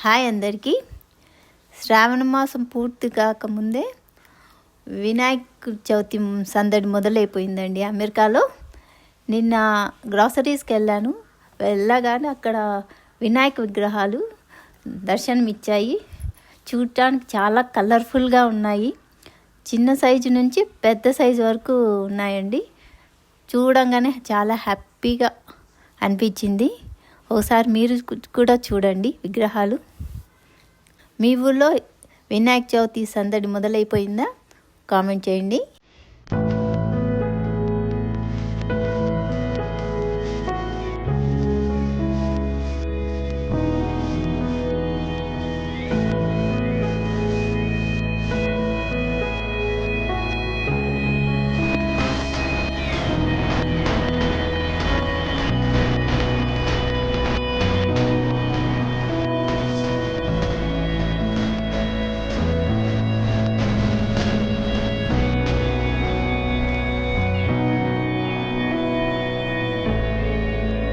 Hi అందరికీ. శ్రావణ మాసం పూర్తి కాకముందే వినాయక చవితి సందడి మొదలైపోయిందండి అమెరికాలో. నిన్న గ్రాసరీస్కి వెళ్ళగానే అక్కడ వినాయక విగ్రహాలు దర్శనమిచ్చాయి. చూడటానికి చాలా కలర్ఫుల్గా ఉన్నాయి. చిన్న సైజు నుంచి పెద్ద సైజు వరకు ఉన్నాయండి. చూడంగానే చాలా హ్యాపీగా అనిపించింది. ఒకసారి మీరు కూడా చూడండి విగ్రహాలు. మీ ఊళ్ళో వినాయక చవితి సందడి మొదలైపోయిందా? కామెంట్ చేయండి.